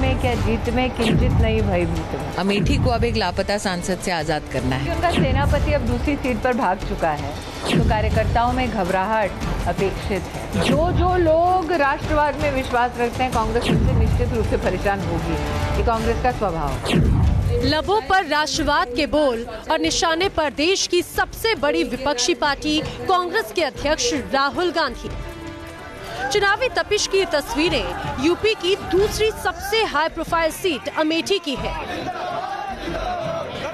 में क्या जीत में किंचित नहीं भयभीत हूं। अमेठी को अब एक लापता सांसद से आजाद करना है। उनका सेनापति अब दूसरी सीट पर भाग चुका है, तो कार्यकर्ताओं में घबराहट अपेक्षित है। जो लोग राष्ट्रवाद में विश्वास रखते हैं, कांग्रेस उनसे निश्चित रूप से परेशान होगी। ये कांग्रेस का स्वभाव है। लबों पर राष्ट्रवाद के बोल और निशाने पर देश की सबसे बड़ी विपक्षी पार्टी कांग्रेस के अध्यक्ष राहुल गांधी। चुनावी तपिश की तस्वीरें यूपी की दूसरी सबसे हाई प्रोफाइल सीट अमेठी की है,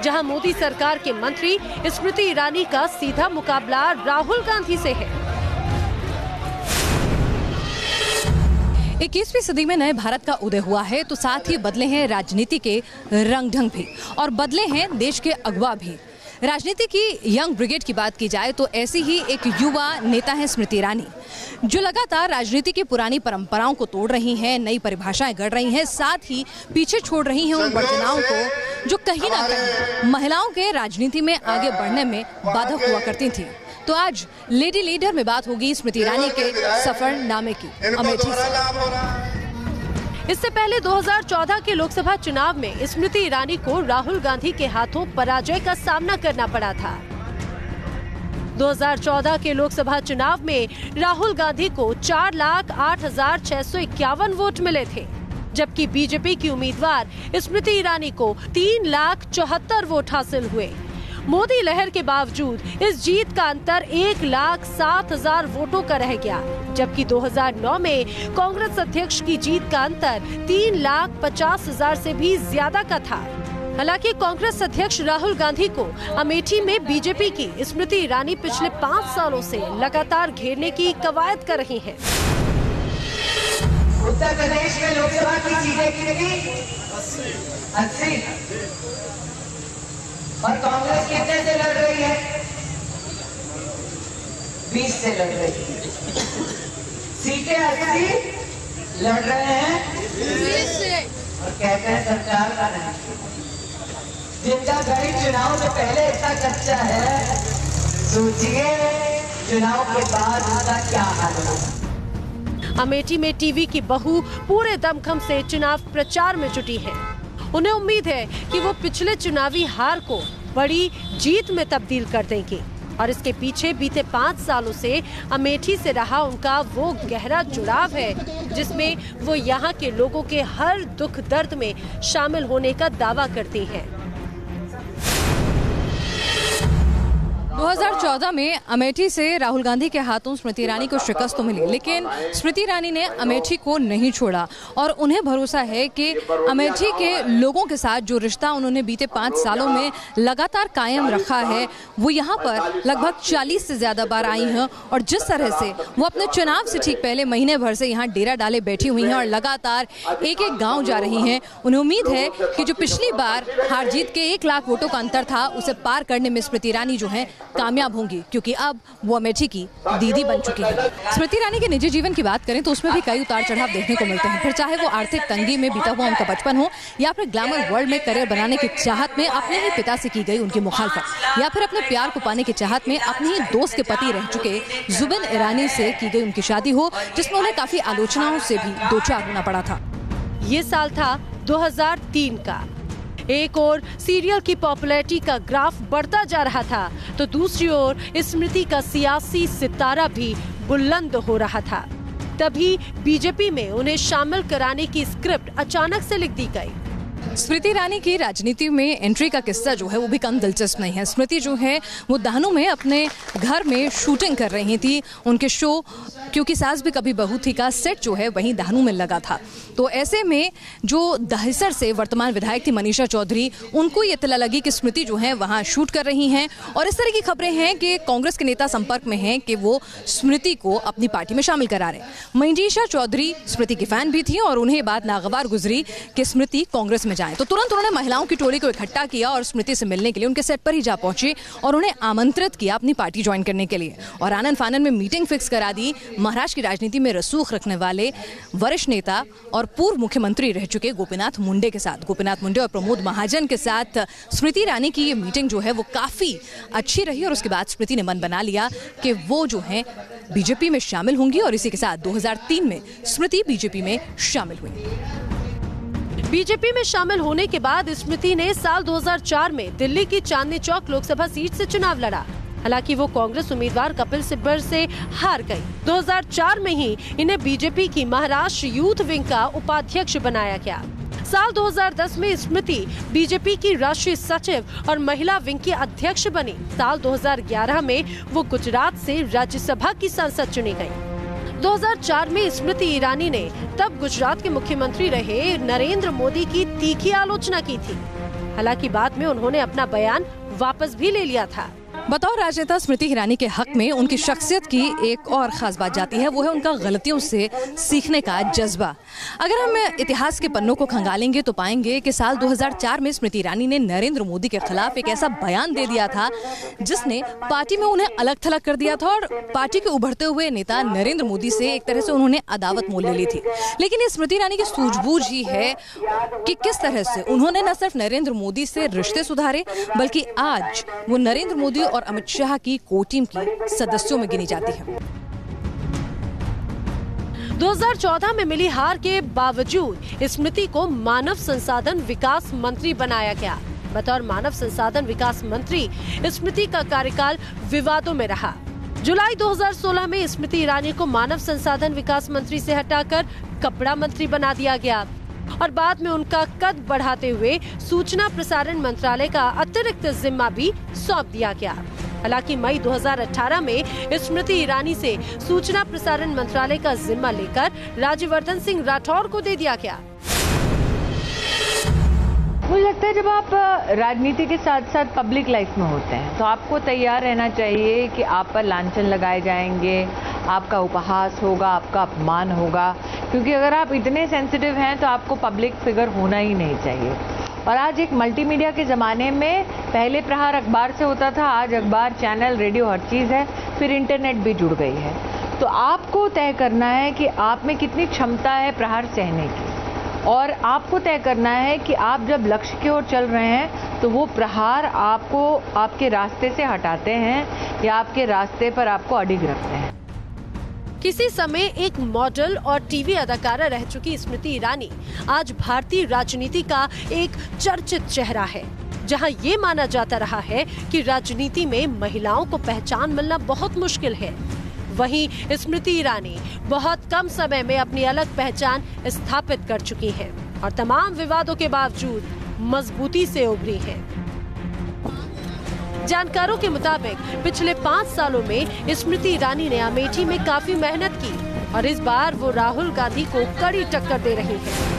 जहां मोदी सरकार के मंत्री स्मृति ईरानी का सीधा मुकाबला राहुल गांधी से है। 21वीं सदी में नए भारत का उदय हुआ है, तो साथ ही बदले हैं राजनीति के रंग ढंग भी और बदले हैं देश के अगवा भी। राजनीति की यंग ब्रिगेड की बात की जाए तो ऐसी ही एक युवा नेता है स्मृति ईरानी, जो लगातार राजनीति की पुरानी परंपराओं को तोड़ रही हैं, नई परिभाषाएं गढ़ रही हैं, साथ ही पीछे छोड़ रही हैं उन वर्जनाओं को जो कहीं ना कहीं महिलाओं के राजनीति में आगे बढ़ने में बाधक हुआ करती थी। तो आज लेडी लीडर में बात होगी स्मृति ईरानी के सफरनामे की अमेठी से। इससे पहले 2014 के लोकसभा चुनाव में स्मृति ईरानी को राहुल गांधी के हाथों पराजय का सामना करना पड़ा था। 2014 के लोकसभा चुनाव में राहुल गांधी को 4,08,651 वोट मिले थे, जबकि बीजेपी की उम्मीदवार स्मृति ईरानी को 3,74,000 वोट हासिल हुए। मोदी लहर के बावजूद इस जीत का अंतर 1,07,000 वोटों का रह गया, जबकि 2009 में कांग्रेस अध्यक्ष की जीत का अंतर 3,50,000 से भी ज्यादा का था। हालांकि कांग्रेस अध्यक्ष राहुल गांधी को अमेठी में बीजेपी की स्मृति ईरानी पिछले 5 सालों से लगातार घेरने की कवायद कर रही हैं। उत्तर प्रदेश में लोकसभा की सीटें कितनी? 80। और कांग्रेस कितने से लड़ रही है? 20 से लड़ रही है। सीटें 80 लड़ रहे हैं 20 से, और कहते हैं सरकार का नहीं। जिनका गरीब चुनाव से पहले इतना कच्चा है, सोचिए चुनाव के बाद उसका क्या हाल होगा। अमेठी में टीवी की बहू पूरे दमखम से चुनाव प्रचार में जुटी है। उन्हें उम्मीद है कि वो पिछले चुनावी हार को बड़ी जीत में तब्दील कर देंगे, और इसके पीछे बीते 5 सालों से अमेठी से रहा उनका वो गहरा जुड़ाव है, जिसमें वो यहाँ के लोगों के हर दुख दर्द में शामिल होने का दावा करती हैं। 2014 में अमेठी से राहुल गांधी के हाथों स्मृति ईरानी को शिकस्त तो मिली, लेकिन स्मृति ईरानी ने अमेठी को नहीं छोड़ा और उन्हें भरोसा है कि अमेठी के लोगों के साथ जो रिश्ता उन्होंने बीते 5 सालों में लगातार कायम रखा है, वो यहाँ पर लगभग 40 से ज्यादा बार आई हैं। और जिस तरह से वो अपने चुनाव से ठीक पहले महीने भर से यहाँ डेरा डाले बैठी हुई हैं और लगातार एक एक गाँव जा रही हैं, उन्हें उम्मीद है कि जो पिछली बार हार जीत के 1 लाख वोटों का अंतर था, उसे पार करने में स्मृति ईरानी जो है कामयाब होंगी, क्योंकि अब वो अमेठी की दीदी बन चुकी है। स्मृति ईरानी के निजी जीवन की बात करें तो उसमें भी कई उतार चढ़ाव देखने को मिलते हैं। फिर चाहे वो आर्थिक तंगी में बीता हुआ उनका बचपन हो, या फिर ग्लैमर वर्ल्ड में करियर बनाने की चाहत में अपने ही पिता से की गई उनकी मुखालफत, या फिर अपने प्यार को पाने की चाहत में अपने ही दोस्त के पति रह चुके जुबिन ईरानी से की गई उनकी शादी हो, जिसमें उन्हें काफी आलोचनाओं से भी दो चार होना पड़ा था। ये साल था 2003 का। एक ओर सीरियल की पॉपुलैरिटी का ग्राफ बढ़ता जा रहा था, तो दूसरी ओर स्मृति का सियासी सितारा भी बुलंद हो रहा था। तभी बीजेपी में उन्हें शामिल कराने की स्क्रिप्ट अचानक से लिख दी गई। स्मृति ईरानी की राजनीति में एंट्री का किस्सा जो है वो भी कम दिलचस्प नहीं है। स्मृति जो है वो दहनू में अपने घर में शूटिंग कर रही थी। उनके शो क्योंकि सास भी कभी बहू थी का सेट जो है वहीं दहनू में लगा था। तो ऐसे में जो दहिसर से वर्तमान विधायक थी मनीषा चौधरी, उनको ये इत्तला लगी कि स्मृति जो है वहाँ शूट कर रही हैं, और इस तरह की खबरें हैं कि कांग्रेस के नेता संपर्क में हैं कि वो स्मृति को अपनी पार्टी में शामिल करा रहे। मनीषा चौधरी स्मृति की फैन भी थी और उन्हें बात नागवार गुजरी कि स्मृति कांग्रेस में जाए, तो तुरंत उन्होंने महिलाओं की टोली को इकट्ठा किया और स्मृति से मिलने के लिए उनके सेट पर ही जा पहुंचे और उन्हें आमंत्रित किया अपनी पार्टी ज्वाइन करने के लिए, और आनन फानन में मीटिंग फिक्स करा दी। महाराष्ट्र की राजनीति में रसूख रखने वाले वरिष्ठ नेता और पूर्व मुख्यमंत्री रह चुके गोपीनाथ मुंडे के साथ, गोपीनाथ मुंडे और प्रमोद महाजन के साथ स्मृति ईरानी की ये मीटिंग जो है वो काफी अच्छी रही, और उसके बाद स्मृति ने मन बना लिया कि वो जो है बीजेपी में शामिल होंगी, और इसी के साथ 2003 में स्मृति बीजेपी में शामिल हुई। बीजेपी में शामिल होने के बाद स्मृति ने साल 2004 में दिल्ली की चांदनी चौक लोकसभा सीट से चुनाव लड़ा। हालांकि वो कांग्रेस उम्मीदवार कपिल सिब्बल से हार गई। 2004 में ही इन्हें बीजेपी की महाराष्ट्र यूथ विंग का उपाध्यक्ष बनाया गया। साल 2010 में स्मृति बीजेपी की राष्ट्रीय सचिव और महिला विंग की अध्यक्ष बनी। साल 2011 में वो गुजरात से राज्यसभा की सांसद चुनी गई। 2004 में स्मृति ईरानी ने तब गुजरात के मुख्यमंत्री रहे नरेंद्र मोदी की तीखी आलोचना की थी। हालांकि बाद में उन्होंने अपना बयान वापस भी ले लिया था। बतौर राजनेता स्मृति ईरानी के हक में उनकी शख्सियत की एक और खास बात जाती है, वो है उनका गलतियों से सीखने का जज्बा। अगर हम इतिहास के पन्नों को खंगालेंगे तो पाएंगे कि साल 2004 में स्मृति ईरानी ने नरेंद्र मोदी के खिलाफ एक ऐसा बयान दे दिया था जिसने पार्टी में उन्हें अलग थलग कर दिया था और पार्टी के उभरते हुए नेता नरेंद्र मोदी से एक तरह से उन्होंने अदावत मोल ले ली थी। लेकिन ये स्मृति ईरानी की सूझबूझ ही है कि किस तरह से उन्होंने न सिर्फ नरेंद्र मोदी से रिश्ते सुधारे बल्कि आज वो नरेंद्र मोदी और अमित शाह की कोर टीम की सदस्यों में गिनी जाती है। 2014 में मिली हार के बावजूद स्मृति को मानव संसाधन विकास मंत्री बनाया गया। बतौर मानव संसाधन विकास मंत्री स्मृति का कार्यकाल विवादों में रहा। जुलाई 2016 में स्मृति ईरानी को मानव संसाधन विकास मंत्री से हटाकर कपड़ा मंत्री बना दिया गया और बाद में उनका कद बढ़ाते हुए सूचना प्रसारण मंत्रालय का अतिरिक्त जिम्मा भी सौंप दिया गया। हालांकि मई 2018 में स्मृति ईरानी से सूचना प्रसारण मंत्रालय का जिम्मा लेकर राज्यवर्धन सिंह राठौर को दे दिया गया। मुझे लगता है जब आप राजनीति के साथ साथ पब्लिक लाइफ में होते हैं तो आपको तैयार रहना चाहिए कि आप पर लांछन लगाए जाएंगे, आपका उपहास होगा, आपका अपमान होगा, क्योंकि अगर आप इतने सेंसिटिव हैं तो आपको पब्लिक फिगर होना ही नहीं चाहिए। और आज एक मल्टीमीडिया के ज़माने में पहले प्रहार अखबार से होता था, आज अखबार, चैनल, रेडियो हर चीज़ है, फिर इंटरनेट भी जुड़ गई है। तो आपको तय करना है कि आप में कितनी क्षमता है प्रहार सहने की, और आपको तय करना है कि आप जब लक्ष्य की ओर चल रहे हैं तो वो प्रहार आपको आपके रास्ते से हटाते हैं या आपके रास्ते पर आपको अडिग रखते हैं। किसी समय एक मॉडल और टीवी अदाकारा रह चुकी स्मृति ईरानी आज भारतीय राजनीति का एक चर्चित चेहरा है, जहां ये माना जाता रहा है कि राजनीति में महिलाओं को पहचान मिलना बहुत मुश्किल है। वहीं स्मृति ईरानी बहुत कम समय में अपनी अलग पहचान स्थापित कर चुकी हैं और तमाम विवादों के बावजूद मजबूती से उभरी हैं। जानकारों के मुताबिक पिछले 5 सालों में स्मृति ईरानी ने अमेठी में काफी मेहनत की और इस बार वो राहुल गांधी को कड़ी टक्कर दे रही है।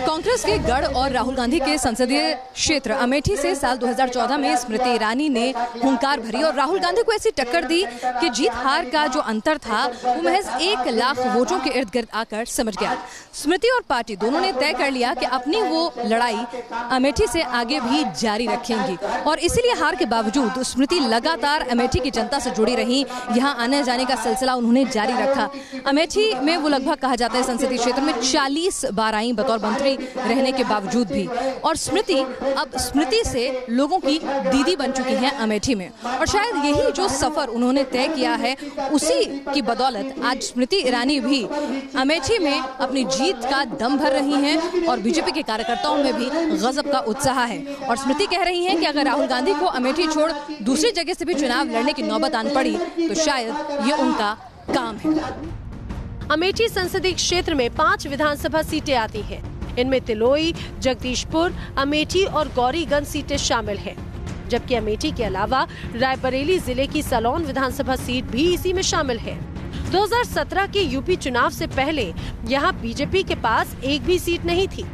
कांग्रेस के गढ़ और राहुल गांधी के संसदीय क्षेत्र अमेठी से साल 2014 में स्मृति ईरानी ने हुंकार भरी और राहुल गांधी को ऐसी टक्कर दी कि जीत हार का जो अंतर था वो महज 1 लाख वोटों के इर्द गिर्द आकर समझ गया। स्मृति और पार्टी दोनों ने तय कर लिया कि अपनी वो लड़ाई अमेठी से आगे भी जारी रखेंगी और इसीलिए हार के बावजूद स्मृति लगातार अमेठी की जनता से जुड़ी रही। यहाँ आने जाने का सिलसिला उन्होंने जारी रखा। अमेठी में वो लगभग कहा जाता है संसदीय क्षेत्र में 40 बार आई बतौर मंत्री रहने के बावजूद भी, और स्मृति अब स्मृति से लोगों की दीदी बन चुकी हैं अमेठी में। और शायद यही जो सफर उन्होंने तय किया है उसी की बदौलत आज स्मृति ईरानी भी अमेठी में अपनी जीत का दम भर रही हैं और बीजेपी के कार्यकर्ताओं में भी गजब का उत्साह है। और स्मृति कह रही हैं कि अगर राहुल गांधी को अमेठी छोड़ दूसरी जगह से भी चुनाव लड़ने की नौबत आन पड़ी तो शायद ये उनका काम है। अमेठी संसदीय क्षेत्र में 5 विधानसभा सीटें आती हैं। इनमें तिलोई, जगदीशपुर, अमेठी और गौरीगंज सीटें शामिल हैं, जबकि अमेठी के अलावा रायबरेली जिले की सलौन विधानसभा सीट भी इसी में शामिल है। 2017 के यूपी चुनाव से पहले यहां बीजेपी के पास एक भी सीट नहीं थी,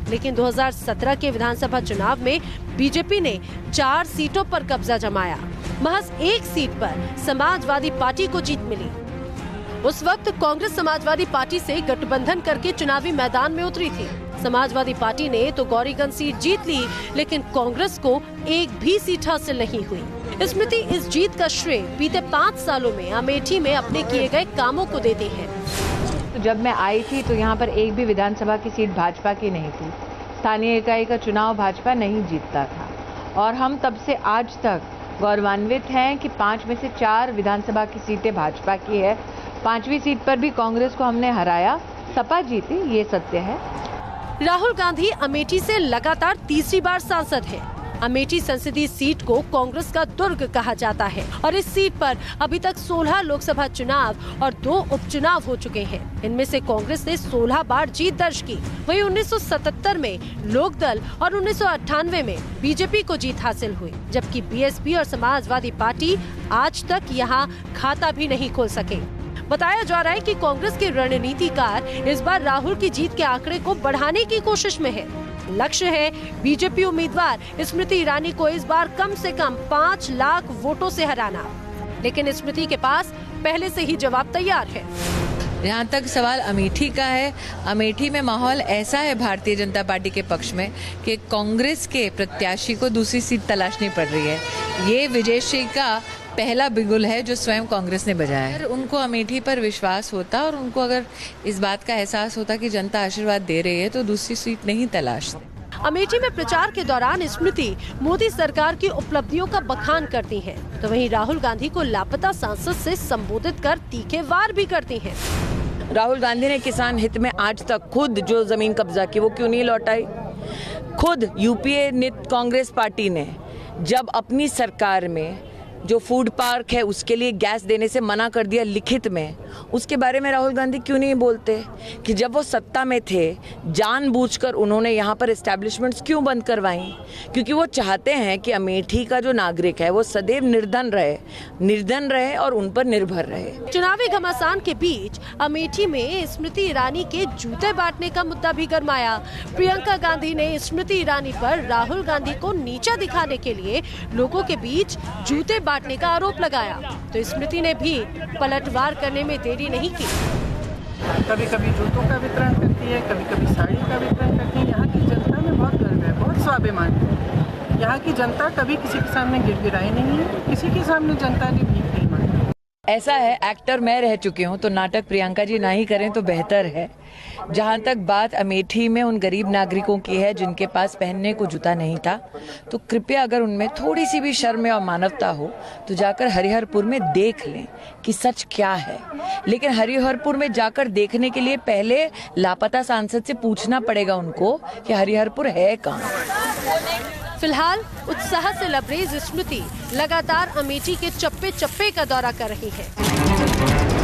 लेकिन 2017 के विधानसभा चुनाव में बीजेपी ने 4 सीटों पर कब्जा जमाया। महज 1 सीट पर समाजवादी पार्टी को जीत मिली। उस वक्त कांग्रेस समाजवादी पार्टी से गठबंधन करके चुनावी मैदान में उतरी थी। समाजवादी पार्टी ने तो गौरीगंज सीट जीत ली, लेकिन कांग्रेस को एक भी सीट हासिल नहीं हुई। स्मृति इस जीत का श्रेय बीते 5 सालों में अमेठी में अपने किए गए कामों को देते हैं। तो जब मैं आई थी तो यहाँ पर एक भी विधानसभा की सीट भाजपा की नहीं थी। स्थानीय इकाई का चुनाव भाजपा नहीं जीतता था और हम तब से आज तक गौरवान्वित हैं कि 5 में से 4 विधानसभा की सीटें भाजपा की है। 5वीं सीट पर भी कांग्रेस को हमने हराया, सपा जीती, ये सत्य है। राहुल गांधी अमेठी से लगातार तीसरी बार सांसद हैं। अमेठी संसदीय सीट को कांग्रेस का दुर्ग कहा जाता है और इस सीट पर अभी तक 16 लोकसभा चुनाव और 2 उपचुनाव हो चुके हैं। इनमें से कांग्रेस ने 16 बार जीत दर्ज की। वहीं 1977 में लोकदल और 1998 में बीजेपी को जीत हासिल हुई, जबकि बीएसपी और समाजवादी पार्टी आज तक यहां खाता भी नहीं खोल सके। बताया जा रहा है कि कांग्रेस के रणनीतिकार इस बार राहुल की जीत के आंकड़े को बढ़ाने की कोशिश में है। लक्ष्य है बीजेपी उम्मीदवार स्मृति ईरानी को इस बार कम से कम 5 लाख वोटों से हराना। लेकिन स्मृति के पास पहले से ही जवाब तैयार है। जहाँ तक सवाल अमेठी का है, अमेठी में माहौल ऐसा है भारतीय जनता पार्टी के पक्ष में कि कांग्रेस के प्रत्याशी को दूसरी सीट तलाशनी पड़ रही है। ये विजयश्री का पहला बिगुल है जो स्वयं कांग्रेस ने बजाया है। उनको अमेठी पर विश्वास होता और उनको अगर इस बात का एहसास होता कि जनता आशीर्वाद दे रही है तो दूसरी सीट नहीं तलाशते। अमेठी में प्रचार के दौरान स्मृति मोदी सरकार की उपलब्धियों का बखान करती हैं, तो वहीं राहुल गांधी को लापता सांसद से संबोधित कर तीखे वार भी करती हैं। राहुल गांधी ने किसान हित में आज तक खुद जो जमीन कब्जा की वो क्यों नहीं लौटाई? खुद यूपीए नित कांग्रेस पार्टी ने जब अपनी सरकार में जो फूड पार्क है उसके लिए गैस देने से मना कर दिया लिखित में, उसके बारे में राहुल गांधी क्यों नहीं बोलते कि जब वो सत्ता में थे जानबूझकर उन्होंने यहाँ पर एस्टैब्लिशमेंट्स क्यों बंद करवाई? क्योंकि वो चाहते हैं कि अमेठी का जो नागरिक है वो सदैव निर्धन रहे और उन पर निर्भर रहे। चुनावी घमासान के बीच अमेठी में स्मृति ईरानी के जूते बांटने का मुद्दा भी गरमाया। प्रियंका गांधी ने स्मृति ईरानी पर राहुल गांधी को नीचा दिखाने के लिए लोगों के बीच जूते बांटने का आरोप लगाया, तो स्मृति ने भी पलटवार करने में देरी नहीं की। कभी कभी जूतों का वितरण करती है, कभी कभी साड़ी का वितरण करती है। यहाँ की जनता में बहुत गर्व है, बहुत स्वाभिमान है। यहाँ की जनता कभी किसी के सामने गिड़गिड़ाई नहीं है, किसी के सामने जनता ने भीख नहीं मांगी। ऐसा है, एक्टर मैं रह चुकी हूँ तो नाटक प्रियंका जी ना ही करें तो बेहतर है। जहाँ तक बात अमेठी में उन गरीब नागरिकों की है जिनके पास पहनने को जूता नहीं था, तो कृपया अगर उनमें थोड़ी सी भी शर्म और मानवता हो तो जाकर हरिहरपुर में देख लें कि सच क्या है। लेकिन हरिहरपुर में जाकर देखने के लिए पहले लापता सांसद से पूछना पड़ेगा उनको कि हरिहरपुर है कहाँ। फिलहाल उत्साह से लबरेज स्मृति लगातार अमेठी के चप्पे चप्पे का दौरा कर रही है।